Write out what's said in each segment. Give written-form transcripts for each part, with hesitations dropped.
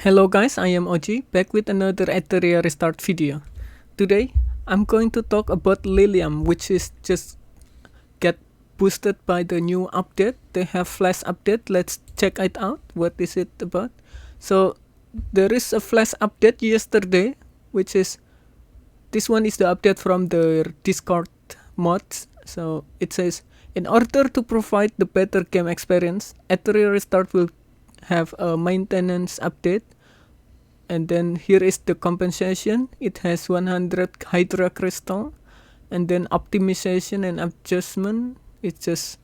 Hello guys, I am Oji, back with another Etheria restart video. Today, I'm going to talk about Liliam, which is just get boosted by the new update. They have flash update, let's check it out. What is it about? So, there is a flash update yesterday, which is, this one is the update from the Discord mods. So, it says, in order to provide the better game experience, Etheria restart will have a maintenance update, and then here is the compensation. It has 100 hydra crystal, and then optimization and adjustment. It's just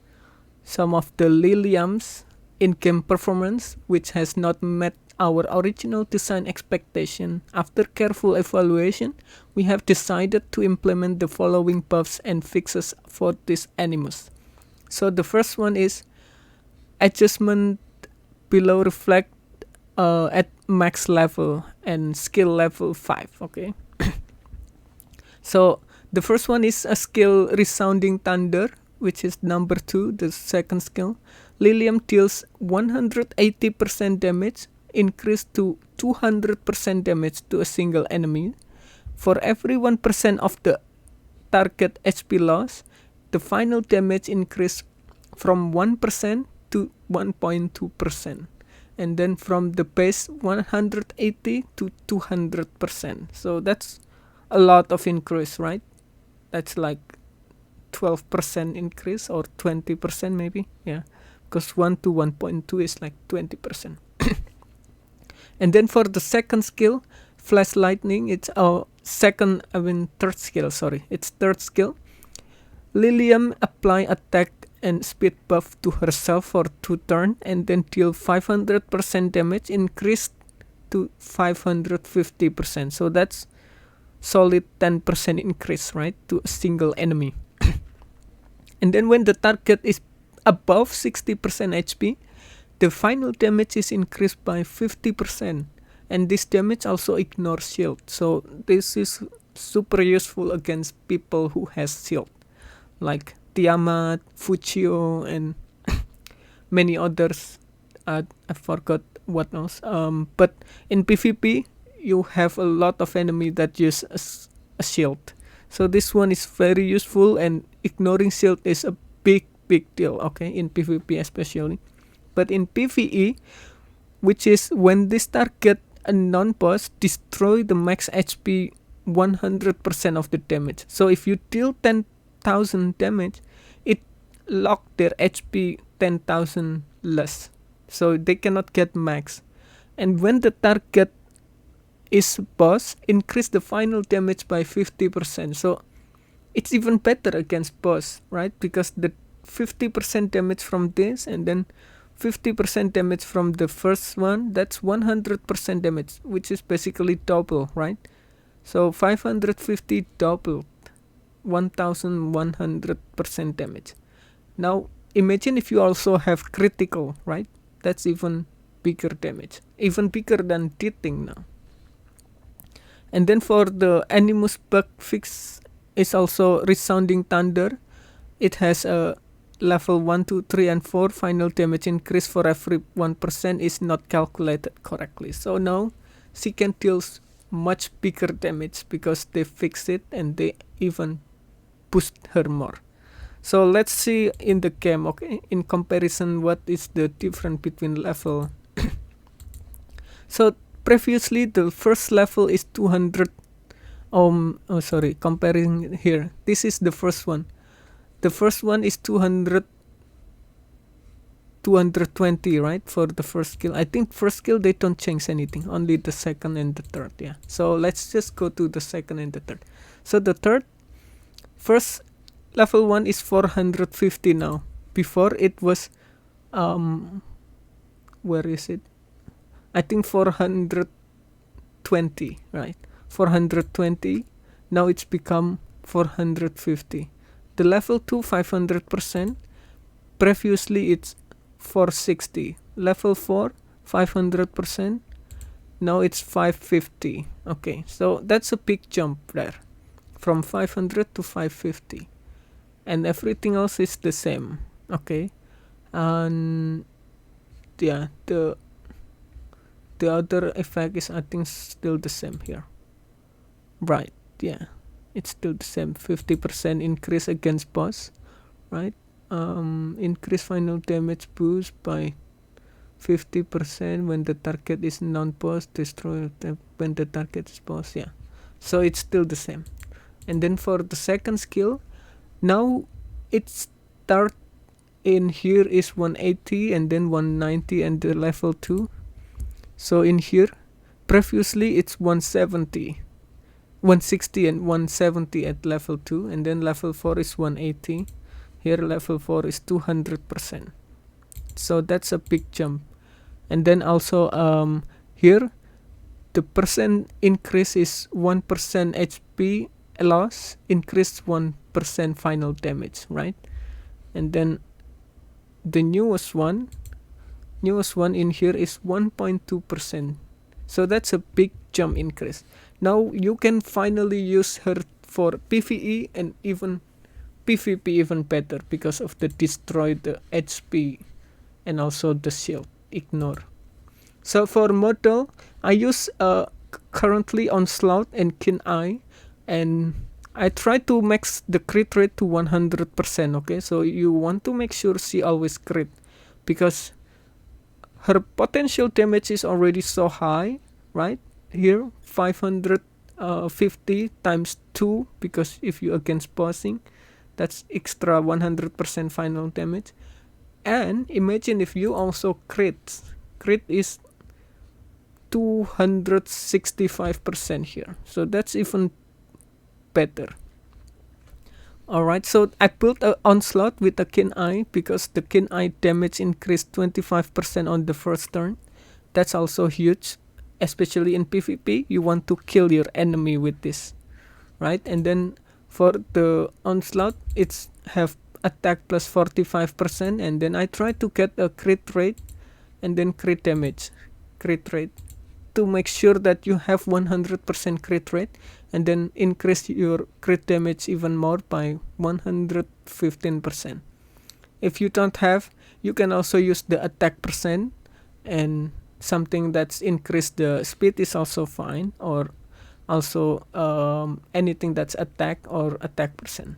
some of the Liliam's in-game performance, which has not met our original design expectation. After careful evaluation, we have decided to implement the following buffs and fixes for this Animus. So the first one is adjustment below reflect at max level and skill level 5. Okay. So the first one is a skill resounding thunder, which is number 2, the second skill. Liliam deals 180% damage, increased to 200% damage to a single enemy. For every 1% of the target HP loss, the final damage increase from 1% to 1.2%, and then from the base 180 to 200%. So that's a lot of increase, right? That's like 12% increase or 20% maybe, yeah, because 1 to 1.2 is like 20%. And then for the second skill, flash lightning, it's our third skill, sorry, it's third skill. Liliam apply attack and speed buff to herself for 2 turns, and then deal 500% damage, increased to 550%. So that's solid 10% increase, right, to a single enemy. And then when the target is above 60% HP, the final damage is increased by 50%, and this damage also ignores shield. So this is super useful against people who has shield, like Tiamat, Fuchio, and many others. I forgot what else. But in PvP, you have a lot of enemy that use a shield. So this one is very useful, and ignoring shield is a big deal, okay, in PvP especially. But in PvE, which is when this target a non-boss, destroy the max HP 100% of the damage. So if you deal 10,000 damage, it lock their HP 10,000 less, so they cannot get max. And when the target is boss, increase the final damage by 50%. So it's even better against boss, right? Because the 50% damage from this, and then 50% damage from the first one, that's 100% damage, which is basically double, right? So 550 doubled, 1100% damage. Now imagine if you also have critical, right? That's even bigger damage, even bigger than Teething now. And then for the Animus bug fix is also resounding thunder. It has a level 1, 2, 3, and 4 final damage increase for every 1% is not calculated correctly. So now she can deal much bigger damage because they fixed it, and they even boost her more. So let's see in the game, okay, in comparison, what is the difference between level. So previously the first level is 200. Comparing here, this is the first one. The first one is 220, right, for the first skill. I think first skill they don't change anything, only the second and the third, yeah. So let's just go to the second and the third. So the first level 1 is 450 now. Before it was where is it? I think 420, right? 420. Now it's become 450. The level 2 500%. Previously it's 460. Level 4 500%. Now it's 550. Okay, so that's a big jump there, from 500 to 550, and everything else is the same. Okay, and yeah, the the other effect is, I think, still the same here. Right, yeah, it's still the same. 50% increase against boss, right? Increase final damage boost by 50% when the target is non-boss, destroy when the target is boss. Yeah, so it's still the same. And then for the second skill, now it start in here is 180 and then 190 and the level 2. So in here previously it's 170, 160 and 170 at level 2, and then level 4 is 180. Here level 4 is 200%. So that's a big jump. And then also here the percent increase is 1% HP loss, increased 1% final damage, right? And then the newest one in here is 1.2%. So that's a big jump increase. Now you can finally use her for PvE and even PvP even better because of the destroy the HP and also the shield ignore. So for model, I use currently Onslaught and Keen Eye, and I try to max the crit rate to 100%. Okay, so you want to make sure she always crit, because her potential damage is already so high, right? Here 550 times 2, because if you against bossing, that's extra 100% final damage. And imagine if you also crit is 265% here, so that's even better. Alright, so I built an Onslaught with a Keen Eye because the Keen Eye damage increased 25% on the first turn. That's also huge, especially in PvP. You want to kill your enemy with this, right? And then for the Onslaught, it's have attack plus 45%, and then I try to get a crit rate and then crit damage, crit rate, to make sure that you have 100% crit rate, and then increase your crit damage even more by 115%. If you don't have, you can also use the attack percent, and something that's increase the speed is also fine, or also anything that's attack or attack percent.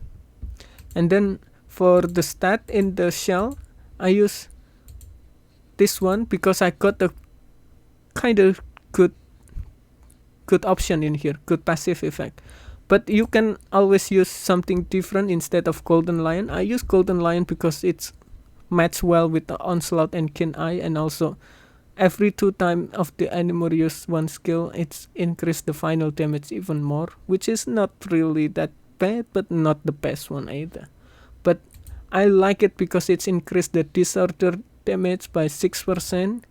And then for the stat in the shell, I use this one because I got a kind of good option in here, good passive effect. But you can always use something different instead of Golden Lion. I use Golden Lion because it's matched well with the Onslaught and Keen Eye, and also every 2 times of the enemy use one skill, it's increased the final damage even more, which is not really that bad, but not the best one either. But I like it because it's increased the disorder damage by 6%,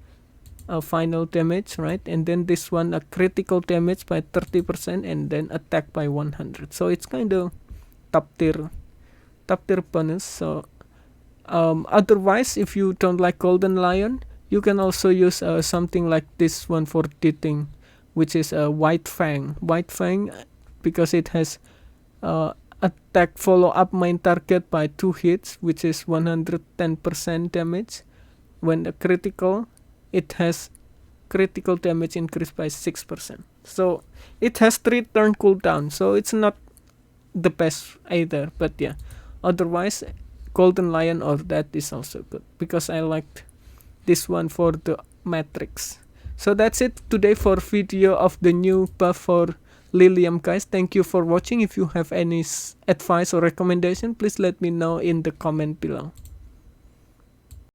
final damage, right? And then this one a critical damage by 30%, and then attack by 100. So it's kind of top tier bonus. So otherwise, if you don't like Golden Lion, you can also use something like this one for Teething, which is a White Fang. White Fang, because it has attack follow up main target by 2 hits, which is 110% damage. When the critical, it has critical damage increased by 6%. So it has 3 turn cooldown, so it's not the best either. But yeah, otherwise Golden Lion or that is also good, because I liked this one for the Matrix. So that's it today for video of the new buff for Liliam, guys. Thank you for watching. If you have any advice or recommendation, please let me know in the comment below.